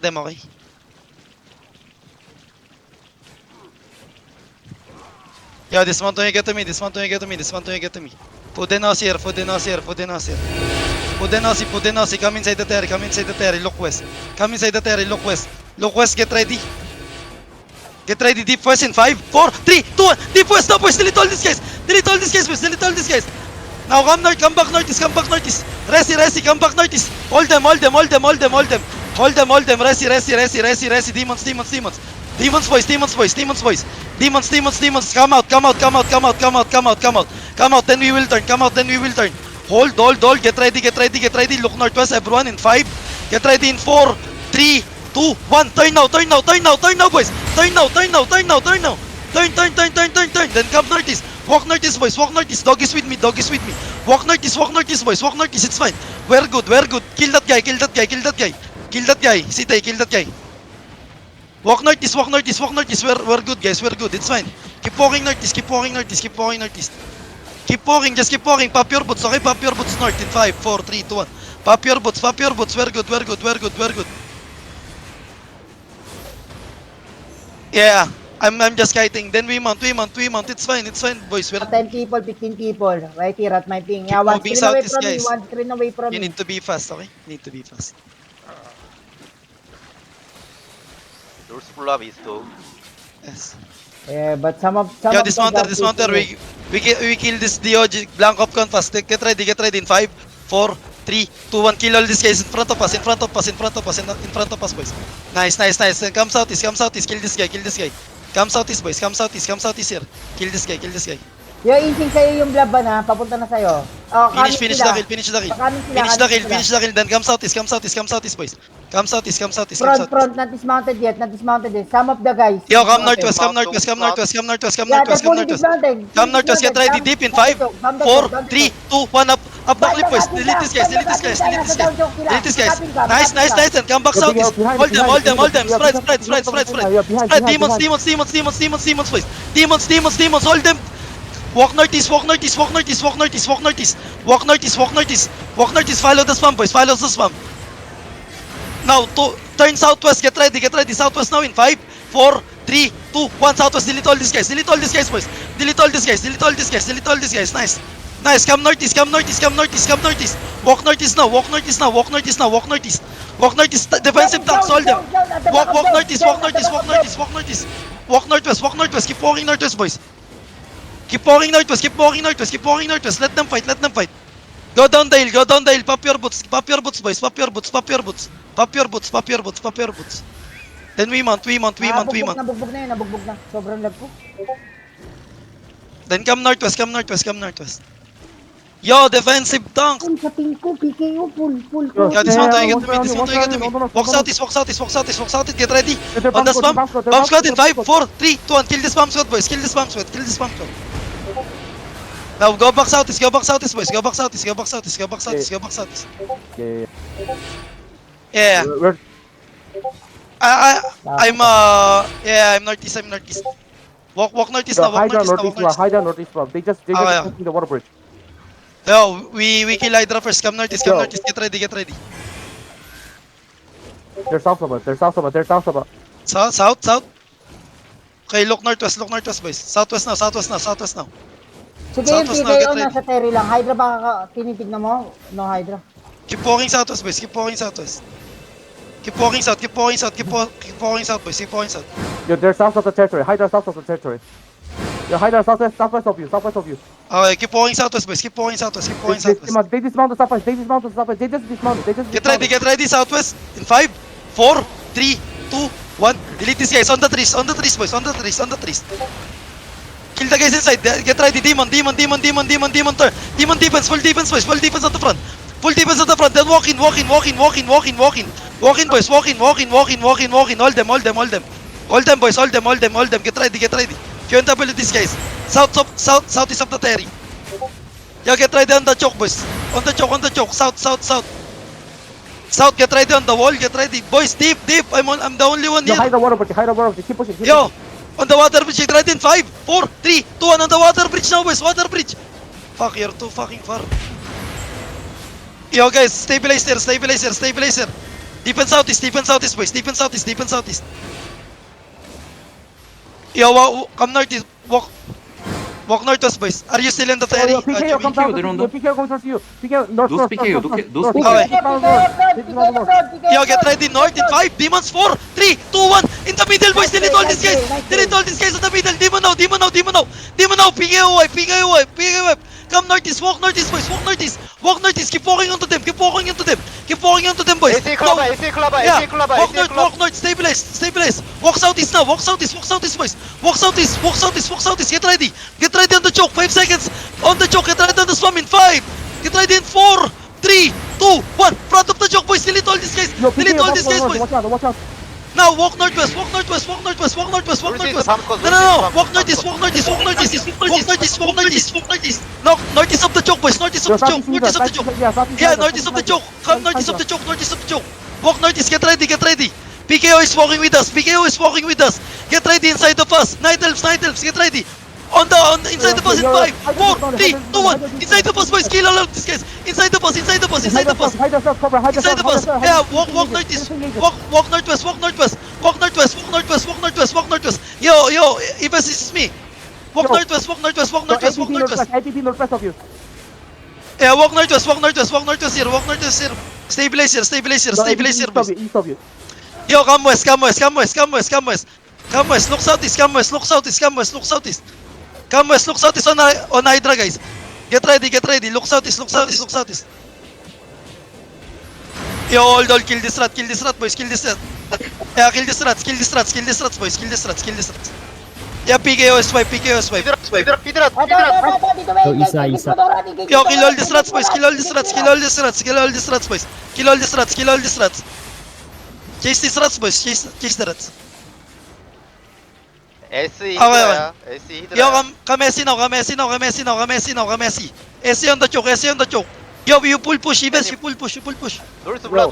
Them, okay? Yo, this one to get to me, this one to get to me, this one to get to me. Food and us here, food and us here, food and us here. Food and us, come inside the terry, come inside the terry, look west. Come inside the terry, look west. Look west, get ready. Get ready, deep west in 5, 4, 3, 2, 1. Deep west now, boys. Delete all these guys. Delete all these guys, boys. Delete all these guys. Now come north, come back northeast, come back northeast. Resi, come back northeast. Hold them. Hold them. Resi. Demons, boys. Come out. Then we will turn. Hold. Get ready. Look northwest, everyone, in 5. Get ready in 4, 3, 2, 1. Turn now, boys. Turn now. Turn. Then come northeast. Walk northeast, boys. Dog is with me. Walk northeast, boys. It's fine. We're good. Kill that guy. Sitay, kill that guy. Walk northeast. We're good, guys. It's fine. Keep walking northeast. Keep walking. Just keep walking. Pop your boots, okay? Pop your boots north in 5, 4, 3, 2, 1. Pop your boots. We're good. Yeah. I'm just kiting. Then we mount. It's fine, boys. We're 10 people, 15 people. Right here at my ping. Keep Yeah, one moving screen away southeast, from me. guys. One screen away from You me. need to be fast, okay? Doors full up east too. Yes. Yeah, but some of Yo, them dismounter. are We kill this DOG. Blank up con fast. Get ready in 5, 4, 3, 2, 1. Kill all these guys in front of us, boys. Nice. Then come southeast. Kill this guy. Come southeast, boys. Here. Kill this guy. Yo, insing sa'yo yung blob ba na? Papunta na sa'yo. Oh, Finish the kill. Then come southeast, boys. Come southeast. Front, not dismounted yet. Some of the guys. Yo, come northwest. Yeah, they're fully dismounted. Come northwest, get ready deep in 5, 4, 3, 2, 1, up back boys. Delete these guys. Nice, and come back southeast. Hold them. Spread. Demons, boys. Demons, hold them. Walk northeast. Walk northeast. Follow the spam. Now, turn southwest. Get ready. Southwest now in 5, 4, 3, 2, 1. Southwest. Delete all these guys, boys. Delete all these guys. Nice. Come northeast. Walk northeast now. Defensive tanks. Hold them. Walk northeast. Walk northwest. Keep walking northwest, boys. Keep walking northwest. Let them fight. Go down Dale. Pop your boots, boys. Pop your boots. Then we mount. Nabugbog na. Sobrang lag ko. Then come northwest. Yo, defensive tank. Sa ping ko, PKO, full. Yo, this one to get to me. Walk southeast. Get ready. On the spam. Bomb squad in 5, 4, 3, 2, 1. Kill this bomb squad, boys. Now go back southeast, boys. Go back southeast. Yeah. I'm northeast. Walk northeast now. HYDRA northeast. They just took the water bridge. Yo, we kill HYDRA first. Come northeast. Get ready. They're south of us. South. Okay, look northwest, boys. Southwest now. Sige, yung Southwest now, PKO get ready. nasa Terry lang. HYDRA baka tinitignan mo? No, HYDRA. Keep walking southwest, boys. Keep walking south, boys. Keep walking south. Yo, they're south of the territory. HYDRA south of the territory. Yo, HYDRA southwest of you. Okay, keep walking southwest, boys. They dismounted southwest. They just dismounted. Get ready, southwest. In 5, 4, 3, 2, 1. Delete these guys. On the trees, boys. On the trees. Kill the guys inside. Get ready. Demon. Turn. Demon defense. Full defense, boys. Full defense at the front. Then walk in, boys. Hold them, boys. Get ready. QNW these guys. Southeast of the Terry. Yo, get ready on the choke, boys. On the choke. South, get ready on the wall. Get ready, boys. Deep. I'm the only one Yo, here. HYDRA water bridge. Keep pushing. Yo, on the water bridge. Get ready in 5, 4, 3, 2, 1. On the water bridge now, boys. Fuck, you're too fucking far. Yo, guys, stabilize there. Defense southeast, boys. Defense southeast. Yo, come northeast. Walk northwest, boys. Are you still in the ferry? PKO comes down they're on to you. PKO comes towards you. PKO, north, Those north, PKO, north, those north, PKO. north. Yo, get ready, north in 5, demons 4, 3, 2, 1, in the middle, boys, delete all these guys, delete all these guys in the middle, demon now, PKO, come northeast, walk northeast, boys, walk northeast, keep walking onto them, boys. AC 클라바, Yeah, AC 클라바. walk north, stabilize, walk southeast now, walk southeast, boys, walk southeast, get ready on the choke, 5 seconds, on the choke, get ready on the swam in 5, get ready in 4, 3, 2, 1, front of the choke, boys, delete all these guys, boys. Watch out. Now walk northwest. No, walk northeast. Walk northeast. No, northeast of the choke, boys. Northeast of the choke. Yeah, northeast of the choke. Come northeast of the choke. Walk northeast. Get ready. PKO is walking with us. Get ready inside of us. Night elves. Get ready. On the inside the bus in 5, 4, 3, 2, 1. Inside the bus, boys. Kill all of these guys. Inside the bus. Inside the bus. Yeah, walk northeast. Walk northwest. Yo, if this is me. Walk northwest. IPP northwest of you. Yeah, walk northwest here. Stabilize here, boys. East of you. Yo, come west. Look southeast. Come west, look southeast on HYDRA, guys. Get ready. Look southeast. Yo, all kill this rat, boys. Yeah, kill this rats, boys. Kill this rats. Yeah, PKO is 5. 히드라. Yo, kill all these rats, boys. Kill all these rats. Chase these rats, boys. Chase the rats. AC Okay. 히드라야. AC Yo, 히드라. come AC now. AC on the choke. Yo, you push, Ives, you pull push. 노르스 블라.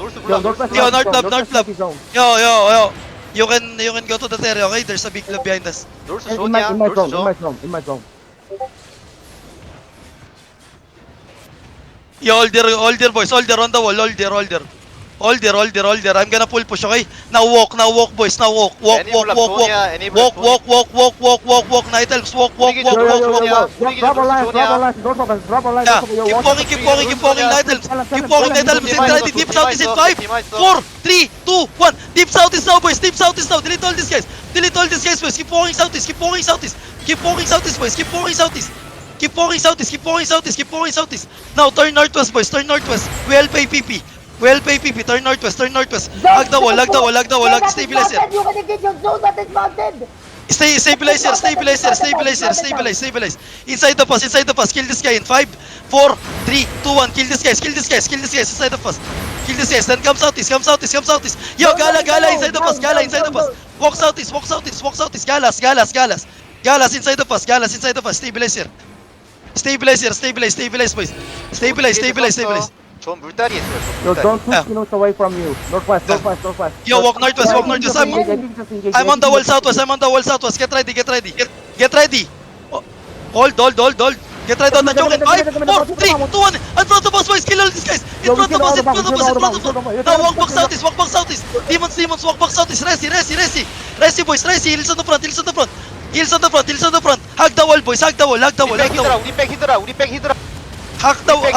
Yo, north club. Yo. You can go to that area, okay? There's a big club behind us. 노르스 In 존이야. my 노르스 zone. 존. Yo, hold there, boys. Hold there on the wall. Hold there. I'm gonna pull push, okay? Now walk, boys. Now walk. Any block Sonia, any block Walk. Night elves, walk. Drop a line. Drop a line. Yeah, keep walking, Night elves. Keep walking, Night elves. Get ready. Deep south is in 5, 4, 3, 2, 1. Deep south is now, boys. Delete all these guys. Boys. Keep walking southeast. Boys. Keep walking southeast. Now turn northwest, boys. We help APP. Turn northwest. Hug the wall. Stabilize here. You can engage your zone that is mounted. Stabilize. Inside the bus. Kill this guy in 5, 4, 3, 2, 1. Kill this guys. Inside the bus. Kill this guys. Then come southeast. Yo, Gala inside the bus. Walk southeast. Galas inside the bus. Stabilize, boys. Stabilize. 존 물다리 있어요. Yo, 존 don't 물다리. push minutes away from you. Northwest. Yo, walk northwest. I'm on the wall southwest. Get ready. Hold. Get ready on the choke in 5, 4, 3, 2, 1. In front of us, boys. Kill all these guys. In front of us. Now walk back southeast. Demons, walk back southeast. Resi, boys. Heals on the front. Hug the wall, boys. 우리 백 히드라. Hug the wall.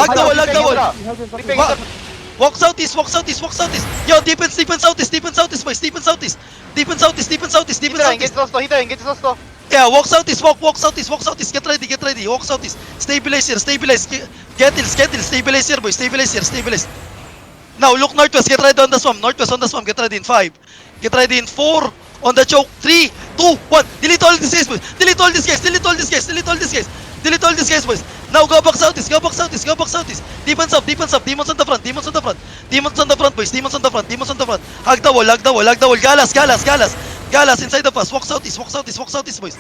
우리 백 히드라. Walk southeast. Yo, deepen southeast, boys. Deepen southeast. 히드라 인게지 썼어. Yeah, walk southeast. Get ready. Walk southeast. Stabilize here. Get hills. Stabilize here, boys. Stabilize. Now look northwest. Get ready on the swamp. Get ready in 5. Get ready in 4. On the choke. 3, 2, 1. Delete all these guys, boys. Delete all these guys, boys. Now go back southeast. Demons up. Demons on the front, boys. Hug the wall. Galas inside the bus. Walk southeast, boys.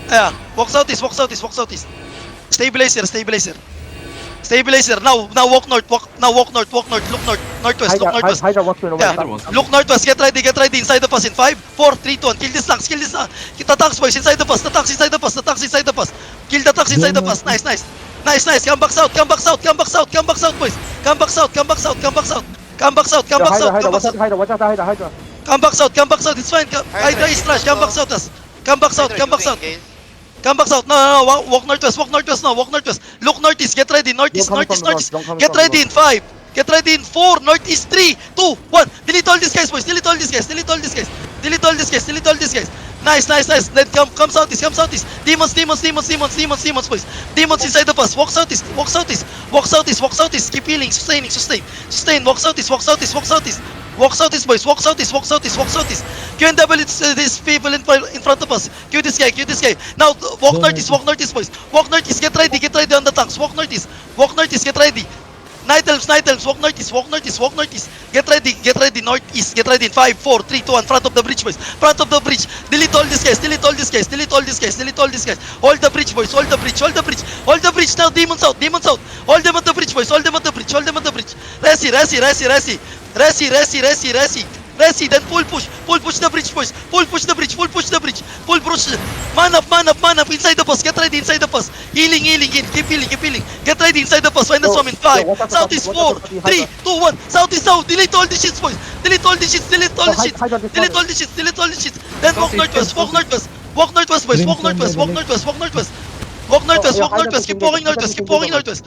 Yeah, walk southeast. Stabilize here. Now walk north. Look northwest. HYDRA wants to know Yeah. where. Look northwest. Get ready inside the bus in 5, 4, 3, 2, 1. Kill this tanks. Get the tanks, boys. Inside the bus. The tanks inside the bus. Kill the tanks inside the bus. Nice. Come back south, boys. Come back south. Come back south, come Yeah, back south, Hydra, come back watch out, south. Hydra, watch out, Hydra, Hydra. Come back south, it's fine. Hydra is trash, come back south us. Come back south, come back south. Come back south. No, walk northwest now, walk northwest. Look northeast, get ready, northeast, Don't come northeast, from the northeast. north, don't come Get from the ready in 5. Get ready in 4, northeast 3, 2, 1. Delete all these guys, boys. Delete all these guys. Delete all these guys. Delete all these guys. Delete all these guys. Nice. Then come southeast, come southeast. Demons, boys. Demons inside of us. Walk southeast. Keep healing, sustain. Walk southeast, boys. Walk southeast. Q and W these people in front of us. Q this guy. Now walk northeast, boys. Walk northeast, get ready on the tanks. Walk northeast, get ready. Night elves, walk northeast. Get ready, northeast, get ready in 5, 4, 3, 2, 1, front of the bridge, boys. Front of the bridge. Delete all these guys. Hold the bridge, boys. Hold the bridge now, demons out. Hold them at the bridge, boys. Hold them at the bridge. Resi, then full push the bridge, boys. Full push the bridge. Man up, inside the bus. Get ready inside the bus. Healing in. Keep healing. Get ready inside the bus. Find us some in 5. South is 4, 3, 2, 1. South is south. Delete all the shits, boys. Delete all the shits. Then walk northwest, boys. Walk northwest. Keep walking northwest.